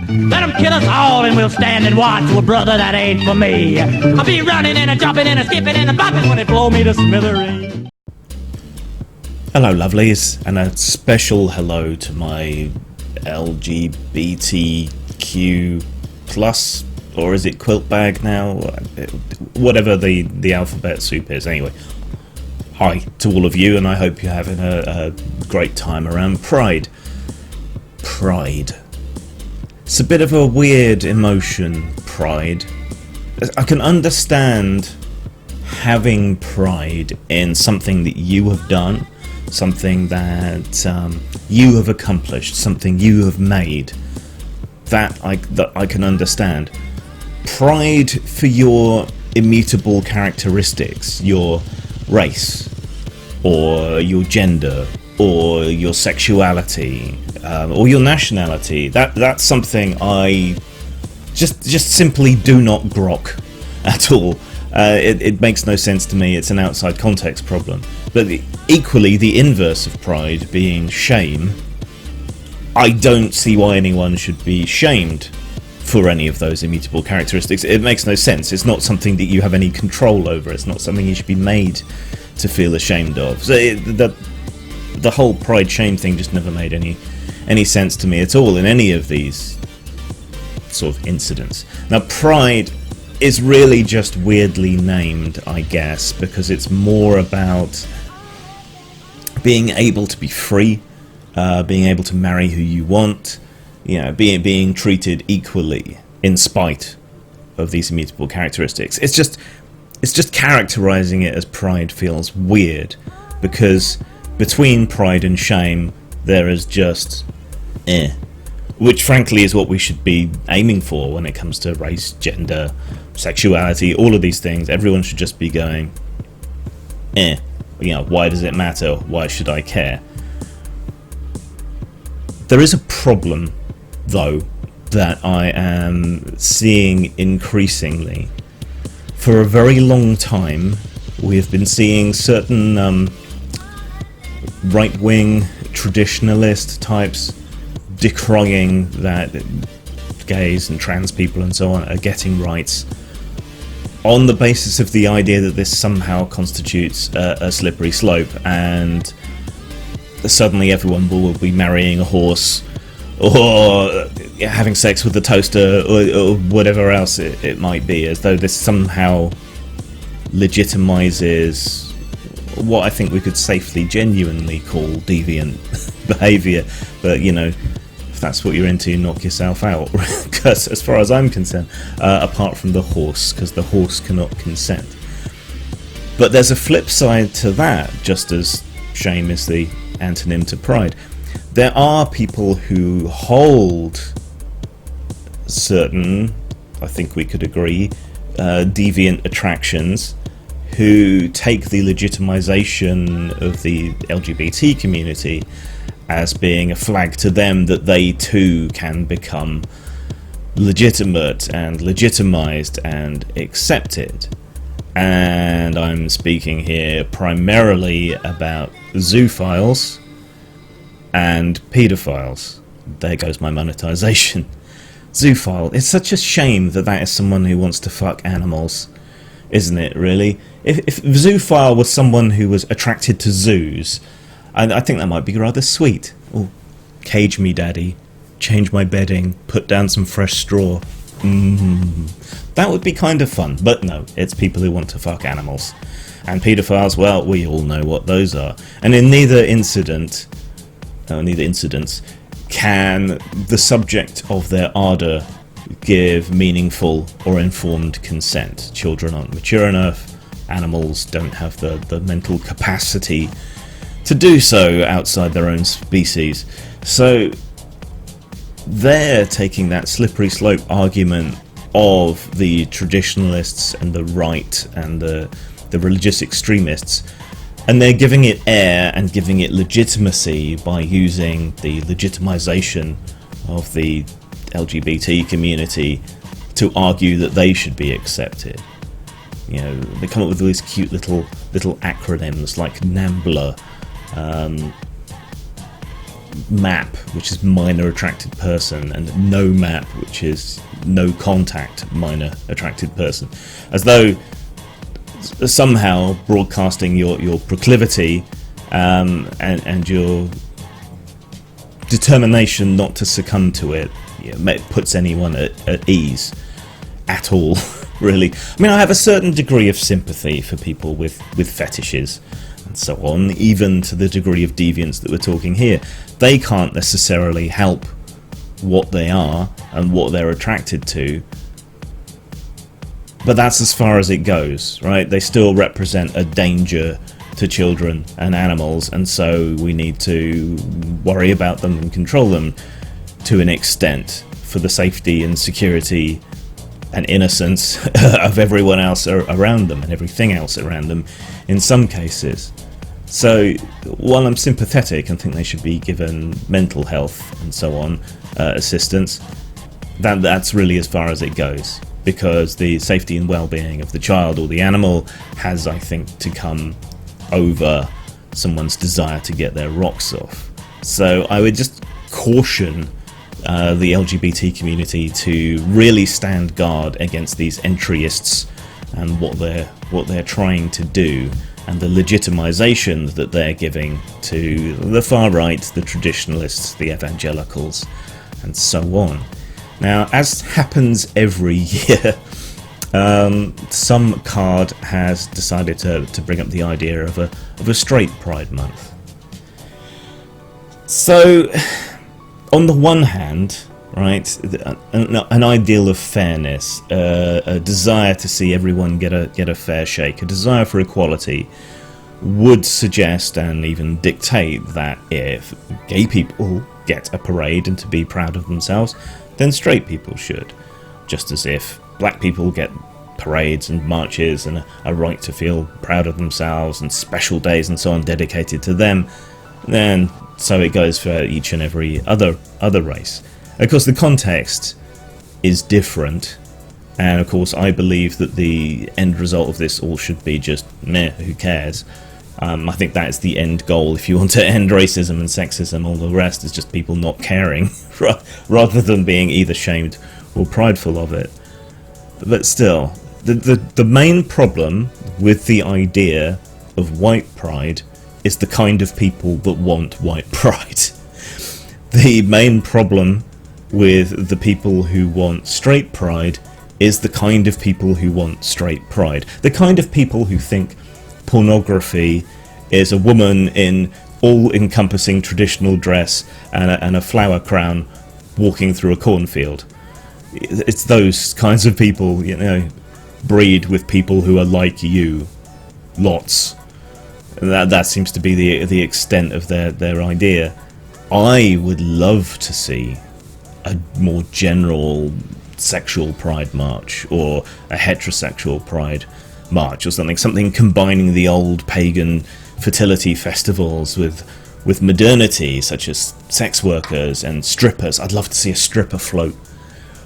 Let them kill us all and we'll stand and watch. Well, brother, that ain't for me. I'll be running and a jumping and a skipping and a bopping when they blow me to smithereens. Hello lovelies, and a special hello to my LGBTQ plus, or is it quilt bag now? Whatever the alphabet soup is. Anyway, hi to all of you, and I hope you're having a great time around Pride. Pride. It's a bit of a weird emotion, Pride. I can understand having pride in something that you have done, something that you have accomplished, something you have made. That I can understand. Pride for your immutable characteristics, your race, or your gender, or your sexuality, or your nationality. That's something I just simply do not grok at all. It makes no sense to me. It's an outside context problem. But equally, the inverse of pride being shame, I don't see why anyone should be shamed for any of those immutable characteristics. It makes no sense. It's not something that you have any control over. It's not something you should be made to feel ashamed of. So the whole pride shame thing just never made any sense to me at all in any of these sort of incidents. Now, pride is really just weirdly named, I guess, because it's more about being able to be free, being able to marry who you want, you know, being treated equally in spite of these immutable characteristics. It's just characterizing it as pride feels weird, because between pride and shame there is just which frankly is what we should be aiming for when it comes to race, gender, sexuality, all of these things. Everyone should just be going, you know, why does it matter? Why should I care? There is a problem, though, that I am seeing increasingly. For a very long time, we have been seeing certain right-wing traditionalist types decrying that gays and trans people and so on are getting rights on the basis of the idea that this somehow constitutes a slippery slope, and suddenly everyone will be marrying a horse or having sex with a toaster or whatever else it might be, as though this somehow legitimizes what I think we could safely, genuinely call deviant behaviour. But, you know, if that's what you're into, knock yourself out. Because as far as I'm concerned, apart from the horse, because the horse cannot consent. But there's a flip side to that, just as shame is the antonym to pride. There are people who hold certain, I think we could agree, deviant attractions, who take the legitimization of the LGBT community as being a flag to them that they too can become legitimate and legitimized and accepted. And I'm speaking here primarily about zoophiles and paedophiles. There goes my monetization. Zoophile. It's such a shame that is someone who wants to fuck animals, isn't it, really? If zoophile was someone who was attracted to zoos, I think that might be rather sweet. Oh, cage me, daddy. Change my bedding. Put down some fresh straw. That would be kind of fun. But no, it's people who want to fuck animals. And paedophiles, well, we all know what those are. And in neither incidents can the subject of their ardour give meaningful or informed consent. Children aren't mature enough. Animals don't have the mental capacity to do so outside their own species. So they're taking that slippery slope argument of the traditionalists and the right and the religious extremists, and they're giving it air and giving it legitimacy by using the legitimization of the LGBT community to argue that they should be accepted. You know, they come up with all these cute little acronyms like NAMBLA, map, which is minor attracted person, and no map, which is no contact minor attracted person, as though somehow broadcasting your proclivity and your determination not to succumb to it, puts anyone at ease at all. Really, I mean, I have a certain degree of sympathy for people with fetishes and so on, even to the degree of deviance that we're talking here. They can't necessarily help what they are and what they're attracted to, but that's as far as it goes, right? They still represent a danger to children and animals, and so we need to worry about them and control them to an extent for the safety and security and innocence of everyone else around them and everything else around them in some cases. So while I'm sympathetic and think they should be given mental health and so on assistance, that's really as far as it goes, because the safety and well-being of the child or the animal has, I think, to come over someone's desire to get their rocks off. So I would just caution the LGBT community to really stand guard against these entryists and what they're trying to do, and the legitimization that they're giving to the far right, the traditionalists, the evangelicals, and so on. Now, as happens every year, some card has decided to bring up the idea of a straight Pride Month. So, on the one hand, right, an ideal of fairness, a desire to see everyone get a fair shake, a desire for equality, would suggest and even dictate that if gay people get a parade and to be proud of themselves, then straight people should. Just as if black people get parades and marches and a right to feel proud of themselves and special days and so on dedicated to them, then so it goes for each and every other race. Of course, the context is different, and of course I believe that the end result of this all should be just meh, who cares. I think that is the end goal. If you want to end racism and sexism, all the rest is just people not caring rather than being either shamed or prideful of it. But still, the main problem with the idea of white pride is the kind of people that want white pride. The main problem with the people who want straight pride is the kind of people who want straight pride. The kind of people who think pornography is a woman in all-encompassing traditional dress and a flower crown walking through a cornfield. It's those kinds of people, breed with people who are like you. Lots. That seems to be the extent of their idea. I would love to see a more general sexual pride march, or a heterosexual pride march, or something combining the old pagan fertility festivals with modernity, such as sex workers and strippers. I'd love to see a stripper float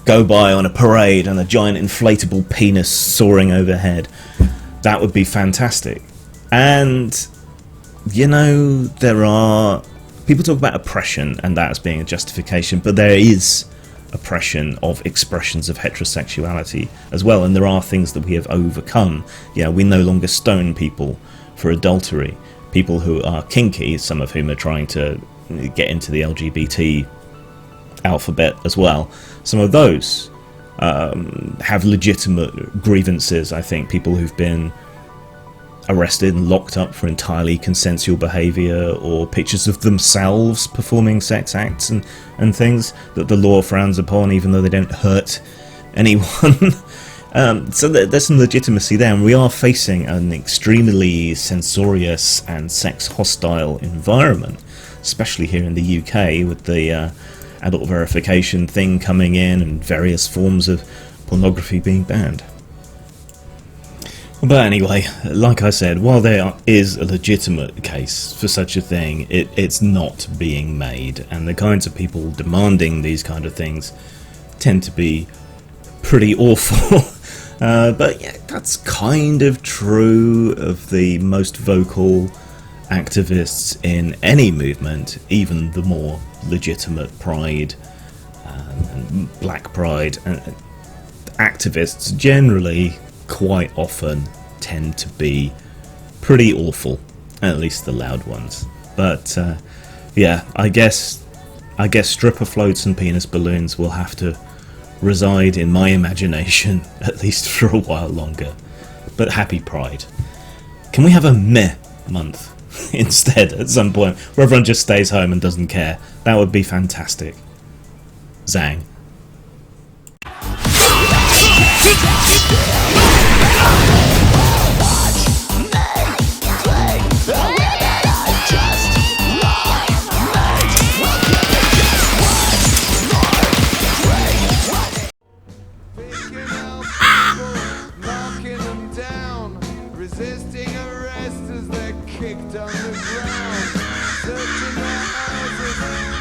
go by on a parade and a giant inflatable penis soaring overhead. That would be fantastic. And there are people talk about oppression and that as being a justification, but there is oppression of expressions of heterosexuality as well, and there are things that we have overcome. We no longer stone people for adultery. People who are kinky, some of whom are trying to get into the LGBT alphabet as well, some of those have legitimate grievances. I think people who've been arrested and locked up for entirely consensual behaviour, or pictures of themselves performing sex acts and things that the law frowns upon, even though they don't hurt anyone. So there's some legitimacy there, and we are facing an extremely censorious and sex-hostile environment, especially here in the UK, with the adult verification thing coming in and various forms of pornography being banned. But anyway, like I said, while there is a legitimate case for such a thing, it's not being made, and the kinds of people demanding these kind of things tend to be pretty awful. But yeah, that's kind of true of the most vocal activists in any movement, even the more legitimate Pride and Black Pride, activists generally quite often tend to be pretty awful, at least the loud ones. But yeah, I guess stripper floats and penis balloons will have to reside in my imagination at least for a while longer. But happy Pride. Can we have a meh month instead at some point, where everyone just stays home and doesn't care? That would be fantastic. Zang. Resisting arrest as they're kicked on the ground, searching their houses,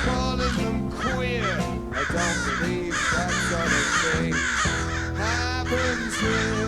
calling them queer. I don't believe that sort of thing happens here.